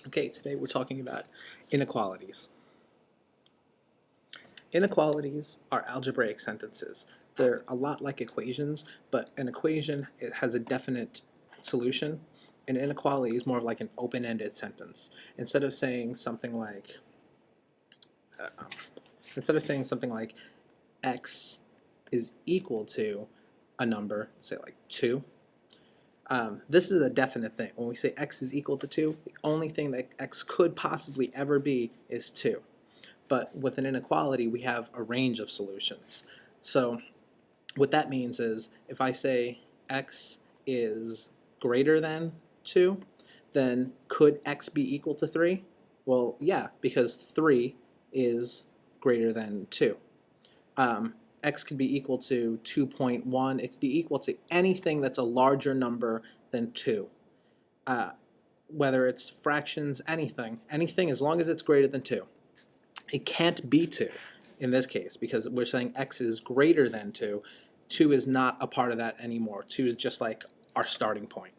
Okay, today we're talking about inequalities. Inequalities are algebraic sentences. They're a lot like equations, but an equation it has a definite solution. An inequality is more of like an open-ended sentence. Instead of saying something like, uh, um, x is equal to a number, say like 2. This is a definite thing. When we say x is equal to 2, the only thing that x could possibly ever be is 2. But with an inequality, we have a range of solutions. So what that means is if I say x is greater than 2, then could x be equal to 3? Well, yeah, because 3 is greater than 2. X could be equal to 2.1. It could be equal to anything that's a larger number than 2. Whether it's fractions, anything as long as it's greater than 2. It can't be 2 in this case because we're saying x is greater than 2. 2 is not a part of that anymore. 2 is just like our starting point.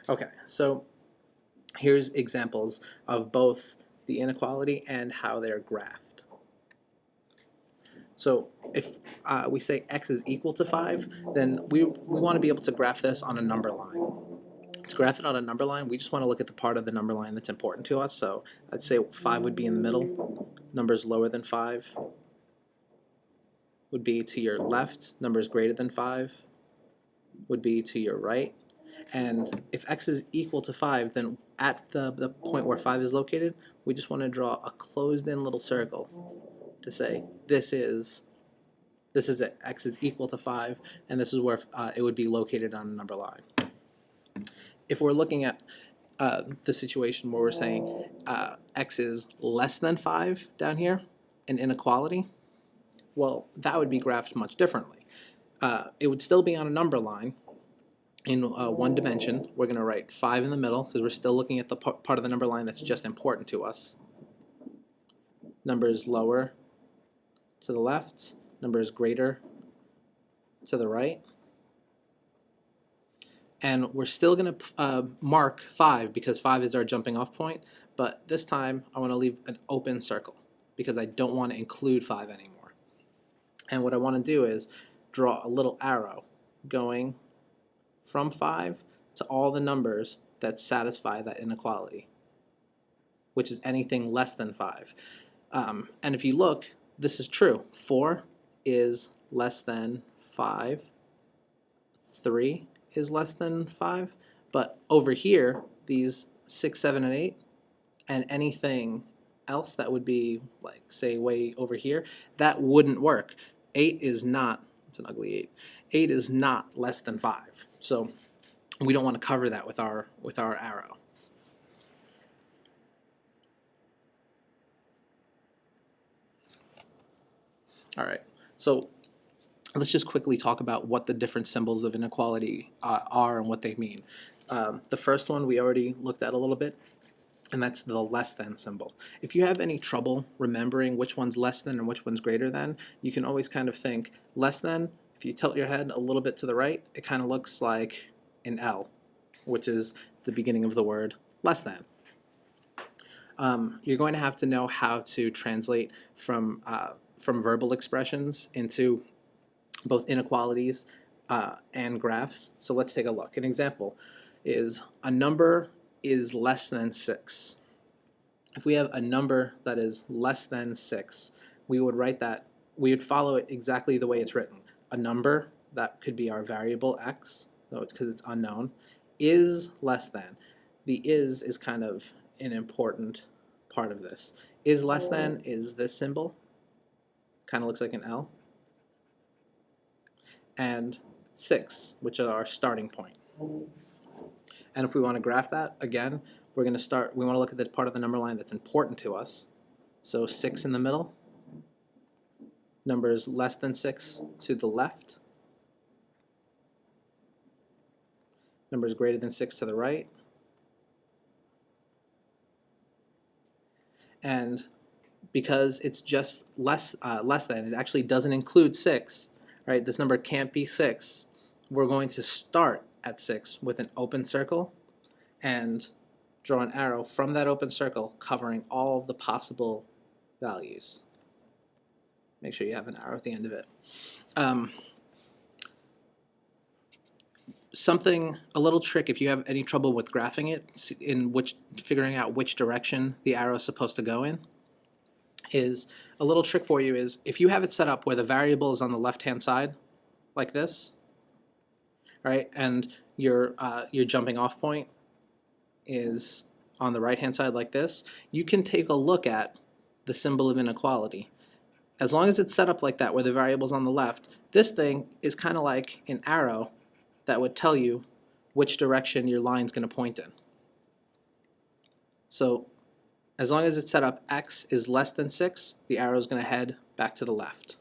Okay, so here's examples of both the inequality and how they're graphed. So if we say x is equal to 5, then we want to be able to graph this on a number line. To graph it on a number line, we just want to look at the part of the number line that's important to us. So I'd say 5 would be in the middle. Numbers lower than 5 would be to your left. Numbers greater than 5 would be to your right. And if x is equal to 5, then at the point where 5 is located, we just want to draw a closed-in little circle to say this is it. X is equal to 5, and this is where it would be located on a number line. If we're looking at the situation where we're saying x is less than 5 down here, an inequality, well, that would be graphed much differently. It would still be on a number line in one dimension. We're going to write 5 in the middle because we're still looking at the part of the number line that's just important to us. Numbers lower to the left, numbers greater to the right. And we're still going to mark 5 because 5 is our jumping off point, but this time I want to leave an open circle because I don't want to include 5 anymore. And what I want to do is draw a little arrow going from 5 to all the numbers that satisfy that inequality, which is anything less than 5. And if you look, this is true. 4 is less than 5. 3 is less than 5. But over here, these 6, 7, and 8, and anything else that would be, like, say, way over here, that wouldn't work. 8 is not, it's an ugly 8. 8 is not less than 5. So we don't want to cover that with our arrow. All right, so let's just quickly talk about what the different symbols of inequality are and what they mean. The first one we already looked at a little bit, and that's the less than symbol. If you have any trouble remembering which one's less than and which one's greater than, you can always kind of think less than. If you tilt your head a little bit to the right, it kind of looks like an L, which is the beginning of the word less than. You're going to have to know how to translate from verbal expressions into both inequalities and graphs. So let's take a look. An example is a number is less than 6. If we have a number that is less than 6, we would write that, we would follow it exactly the way it's written. A number, that could be our variable x, because it's unknown, is less than. The is kind of an important part of this. Is less than is this symbol, kind of looks like an L, and 6, which are our starting point. And if we want to graph that, again, we're going to start, we want to look at the part of the number line that's important to us. So 6 in the middle, numbers less than 6 to the left, numbers greater than 6 to the right, and because it's just less than, it actually doesn't include 6, right? This number can't be 6. We're going to start at 6 with an open circle and draw an arrow from that open circle covering all of the possible values. Make sure you have an arrow at the end of it. A little trick if you have any trouble with graphing it, figuring out which direction the arrow is supposed to go in, is a little trick for you is if you have it set up where the variable is on the left-hand side, like this, right, and your jumping off point is on the right-hand side like this, you can take a look at the symbol of inequality. As long as it's set up like that, where the variable's on the left, this thing is kind of like an arrow that would tell you which direction your line's going to point in. So as long as it's set up x is less than 6, the arrow is going to head back to the left.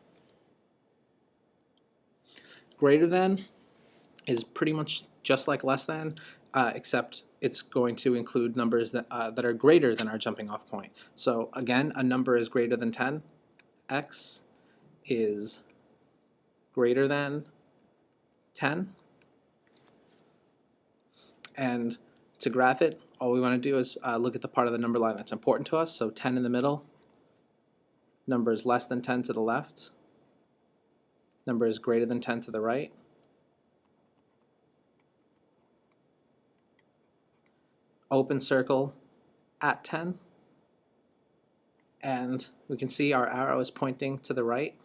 Greater than is pretty much just like less than, except it's going to include numbers that are greater than our jumping off point. So again, a number is greater than 10. X is greater than 10. And to graph it, all we want to do is look at the part of the number line that's important to us. So 10 in the middle, number is less than 10 to the left, number is greater than 10 to the right. Open circle at 10, and we can see our arrow is pointing to the right,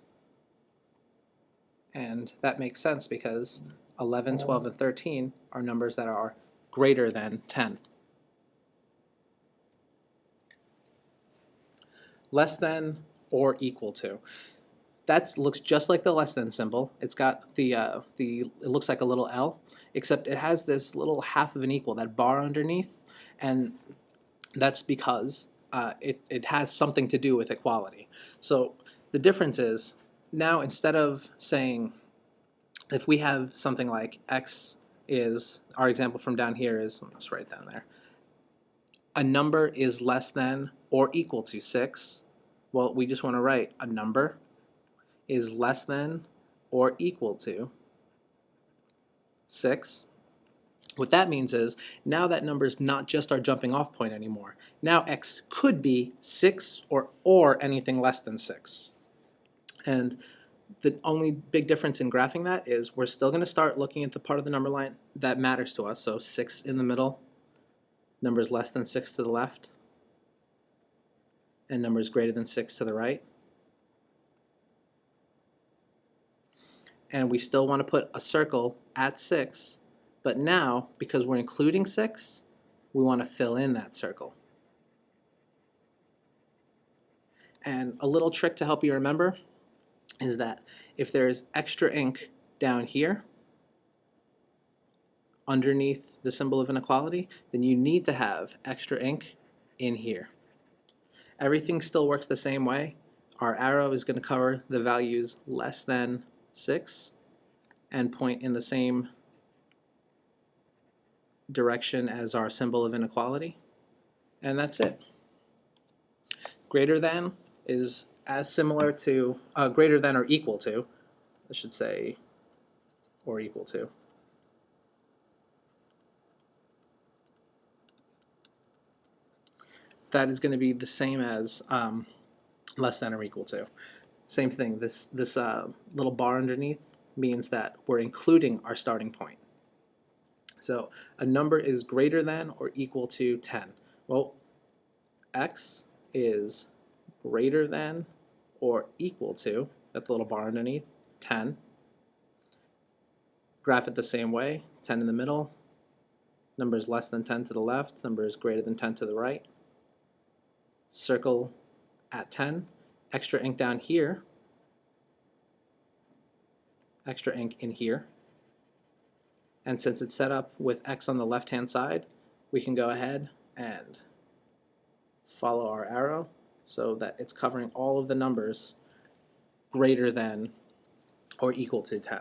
and that makes sense because 11, 12, and 13 are numbers that are greater than 10. Less than or equal to. That looks just like the less than symbol. It's got it looks like a little L, except it has this little half of an equal, that bar underneath, and that's because it has something to do with equality. So the difference is, now instead of saying, if we have something like x is, our example from down here is, let me just write down there, a number is less than or equal to 6, well, we just want to write a number is less than or equal to 6. What that means is, now that number is not just our jumping off point anymore. Now x could be 6 or anything less than 6. And the only big difference in graphing that is we're still going to start looking at the part of the number line that matters to us. So 6 in the middle, number is less than 6 to the left, and number is greater than 6 to the right. And we still want to put a circle at 6, but now, because we're including 6, we want to fill in that circle. And a little trick to help you remember is that if there's extra ink down here underneath the symbol of inequality, then you need to have extra ink in here. Everything still works the same way. Our arrow is going to cover the values less than 6 and point in the same direction as our symbol of inequality, and that's it. Greater than is as similar to, greater than or equal to, I should say, or equal to. That is going to be the same as less than or equal to. Same thing, this little bar underneath means that we're including our starting point. So a number is greater than or equal to 10. Well, x is greater than or equal to, that's the little bar underneath, 10. Graph it the same way, 10 in the middle, number is less than 10 to the left, number is greater than 10 to the right. Circle at 10, extra ink down here, extra ink in here. And since it's set up with x on the left-hand side, we can go ahead and follow our arrow so that it's covering all of the numbers greater than or equal to 10.